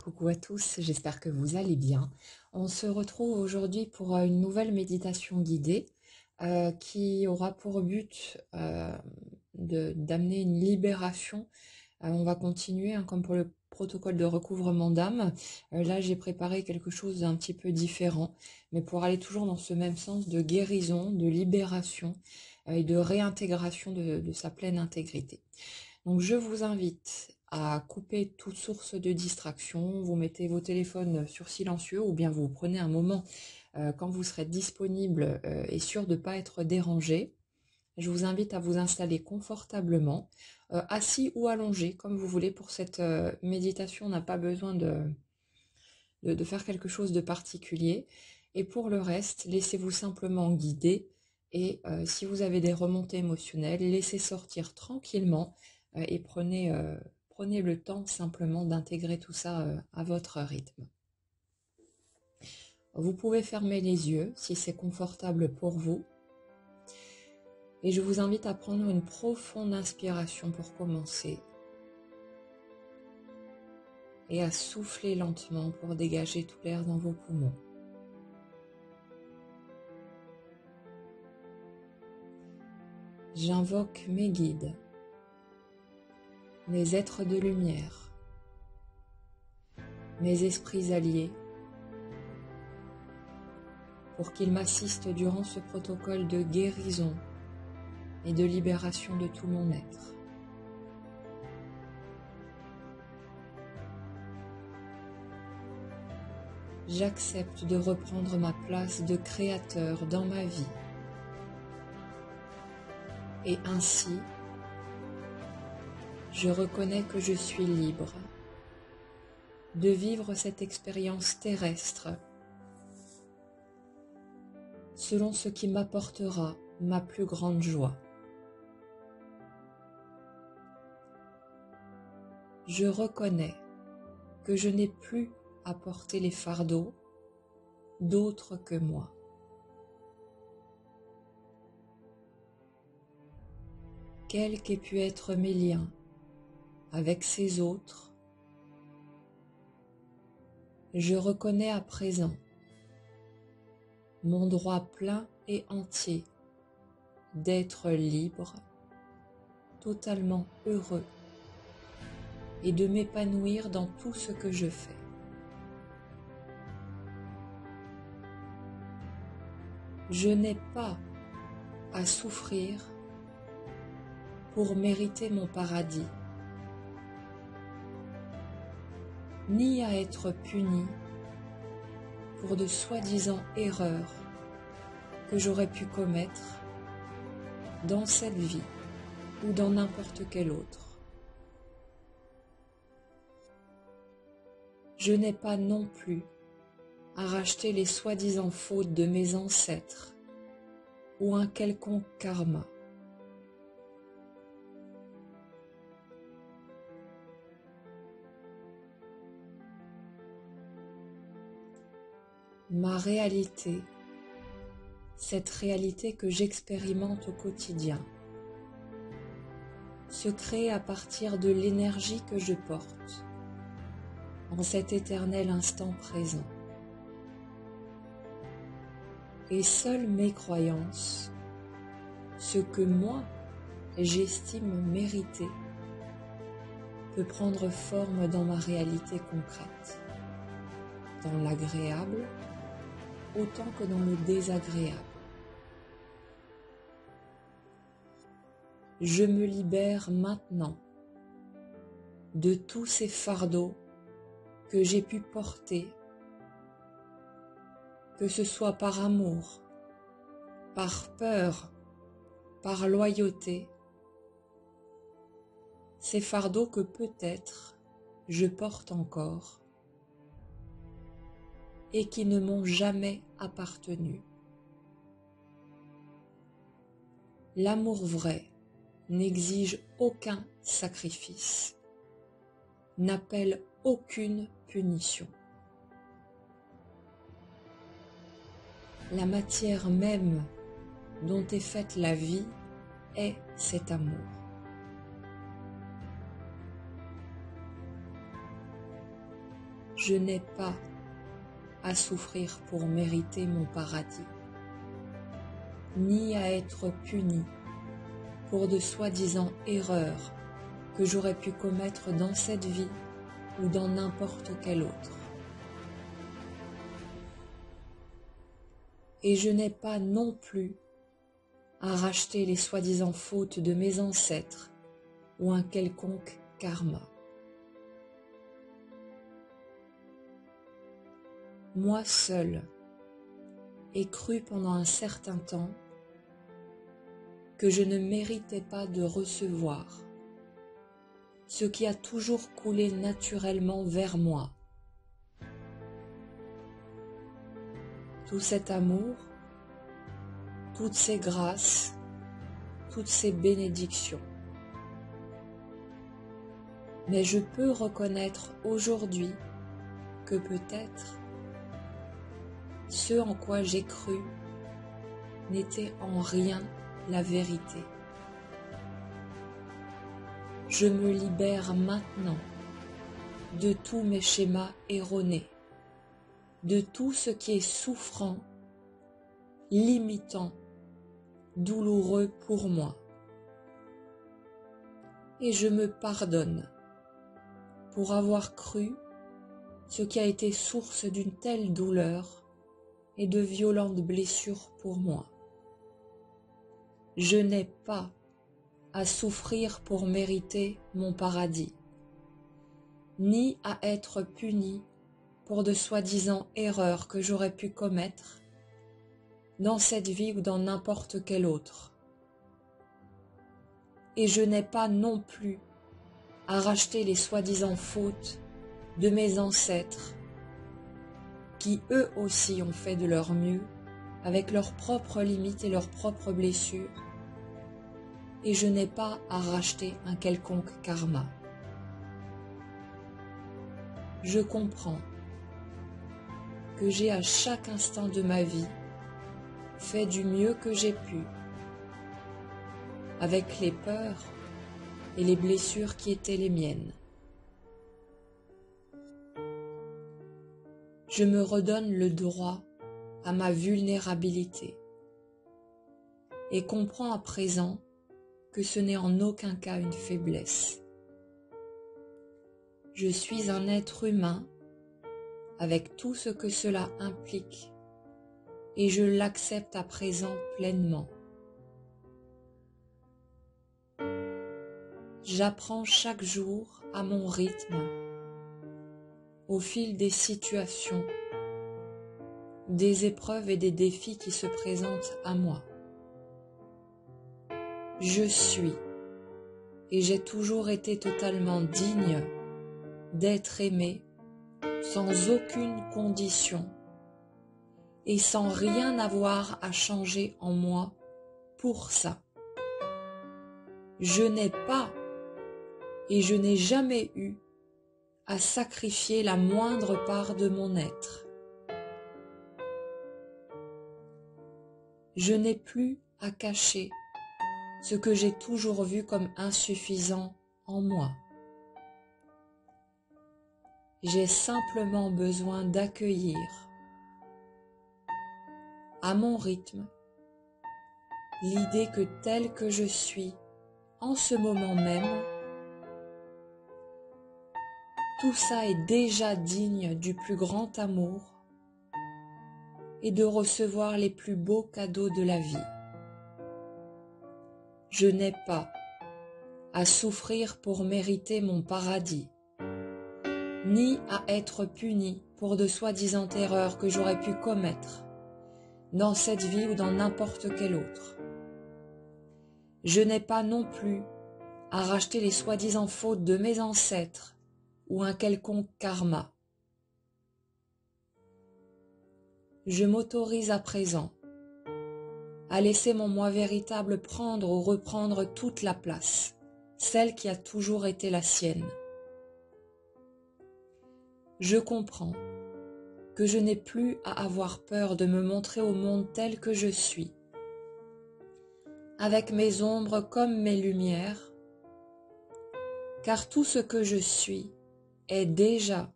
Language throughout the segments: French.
Coucou à tous, j'espère que vous allez bien. On se retrouve aujourd'hui pour une nouvelle méditation guidée qui aura pour but d'amener une libération. On va continuer, hein, comme pour le protocole de recouvrement d'âme. Là, j'ai préparé quelque chose d'un petit peu différent, mais pour aller toujours dans ce même sens de guérison, de libération et de réintégration de sa pleine intégrité. Donc je vous invite à couper toute source de distraction, vous mettez vos téléphones sur silencieux ou bien vous prenez un moment quand vous serez disponible et sûr de ne pas être dérangé. Je vous invite à vous installer confortablement, assis ou allongé, comme vous voulez. Pour cette méditation, on n'a pas besoin de faire quelque chose de particulier. Et pour le reste, laissez-vous simplement guider. Et si vous avez des remontées émotionnelles, laissez sortir tranquillement et prenez le temps simplement d'intégrer tout ça à votre rythme. Vous pouvez fermer les yeux si c'est confortable pour vous. Et je vous invite à prendre une profonde inspiration pour commencer. Et à souffler lentement pour dégager tout l'air dans vos poumons. J'invoque mes guides, mes êtres de lumière, mes esprits alliés, pour qu'ils m'assistent durant ce protocole de guérison et de libération de tout mon être. J'accepte de reprendre ma place de créateur dans ma vie. Et ainsi, je reconnais que je suis libre de vivre cette expérience terrestre selon ce qui m'apportera ma plus grande joie. Je reconnais que je n'ai plus à porter les fardeaux d'autres que moi. Quels qu'aient pu être mes liens avec ces autres, je reconnais à présent mon droit plein et entier d'être libre, totalement heureux et de m'épanouir dans tout ce que je fais. Je n'ai pas à souffrir pour mériter mon paradis, ni à être puni pour de soi-disant erreurs que j'aurais pu commettre dans cette vie ou dans n'importe quelle autre. Je n'ai pas non plus à racheter les soi-disant fautes de mes ancêtres ou un quelconque karma. Ma réalité, cette réalité que j'expérimente au quotidien, se crée à partir de l'énergie que je porte en cet éternel instant présent. Et seules mes croyances, ce que moi j'estime mériter, peut prendre forme dans ma réalité concrète, dans l'agréable autant que dans le désagréable. Je me libère maintenant de tous ces fardeaux que j'ai pu porter, que ce soit par amour, par peur, par loyauté, ces fardeaux que peut-être je porte encore et qui ne m'ont jamais appartenu. L'amour vrai n'exige aucun sacrifice, n'appelle aucune punition. La matière même dont est faite la vie est cet amour. Je n'ai pas à souffrir pour mériter mon paradis, ni à être puni pour de soi-disant erreurs que j'aurais pu commettre dans cette vie ou dans n'importe quelle autre. Et je n'ai pas non plus à racheter les soi-disant fautes de mes ancêtres ou un quelconque karma. Moi seul ai cru pendant un certain temps que je ne méritais pas de recevoir ce qui a toujours coulé naturellement vers moi. Tout cet amour, toutes ces grâces, toutes ces bénédictions. Mais je peux reconnaître aujourd'hui que peut-être ce en quoi j'ai cru n'était en rien la vérité. Je me libère maintenant de tous mes schémas erronés, de tout ce qui est souffrant, limitant, douloureux pour moi. Et je me pardonne pour avoir cru ce qui a été source d'une telle douleur et de violentes blessures pour moi. Je n'ai pas à souffrir pour mériter mon paradis, ni à être puni pour de soi-disant erreurs que j'aurais pu commettre dans cette vie ou dans n'importe quelle autre. Et je n'ai pas non plus à racheter les soi-disant fautes de mes ancêtres qui eux aussi ont fait de leur mieux avec leurs propres limites et leurs propres blessures, et je n'ai pas à racheter un quelconque karma. Je comprends que j'ai à chaque instant de ma vie fait du mieux que j'ai pu, avec les peurs et les blessures qui étaient les miennes. Je me redonne le droit à ma vulnérabilité et comprends à présent que ce n'est en aucun cas une faiblesse. Je suis un être humain avec tout ce que cela implique et je l'accepte à présent pleinement. J'apprends chaque jour à mon rythme, au fil des situations, des épreuves et des défis qui se présentent à moi. Je suis et j'ai toujours été totalement digne d'être aimé sans aucune condition et sans rien avoir à changer en moi pour ça. Je n'ai pas et je n'ai jamais eu à sacrifier la moindre part de mon être. Je n'ai plus à cacher ce que j'ai toujours vu comme insuffisant en moi. J'ai simplement besoin d'accueillir à mon rythme l'idée que tel que je suis en ce moment même, tout ça est déjà digne du plus grand amour et de recevoir les plus beaux cadeaux de la vie. Je n'ai pas à souffrir pour mériter mon paradis, ni à être puni pour de soi-disant erreurs que j'aurais pu commettre dans cette vie ou dans n'importe quelle autre. Je n'ai pas non plus à racheter les soi-disant fautes de mes ancêtres ou un quelconque karma. Je m'autorise à présent à laisser mon moi véritable prendre ou reprendre toute la place, celle qui a toujours été la sienne. Je comprends que je n'ai plus à avoir peur de me montrer au monde tel que je suis, avec mes ombres comme mes lumières, car tout ce que je suis est déjà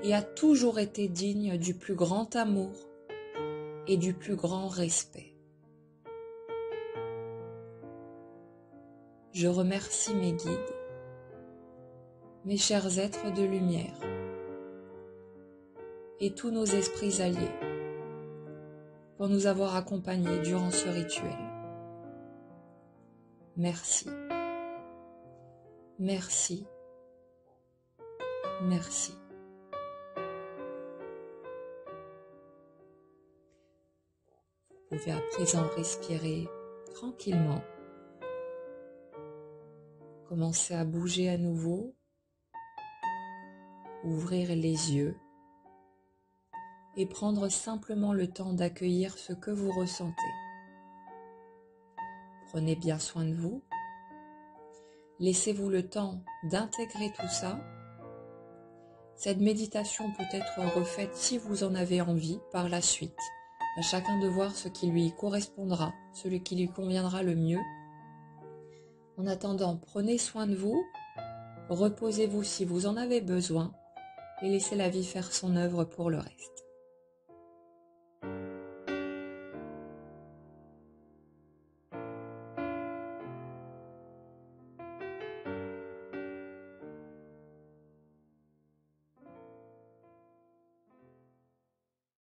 et a toujours été digne du plus grand amour et du plus grand respect. Je remercie mes guides, mes chers êtres de lumière et tous nos esprits alliés pour nous avoir accompagnés durant ce rituel. Merci, merci, merci. Vous pouvez à présent respirer tranquillement. Commencez à bouger à nouveau, ouvrir les yeux et prendre simplement le temps d'accueillir ce que vous ressentez. Prenez bien soin de vous. Laissez-vous le temps d'intégrer tout ça. Cette méditation peut être refaite si vous en avez envie par la suite. À chacun de voir ce qui lui correspondra, celui qui lui conviendra le mieux. En attendant, prenez soin de vous, reposez-vous si vous en avez besoin et laissez la vie faire son œuvre pour le reste.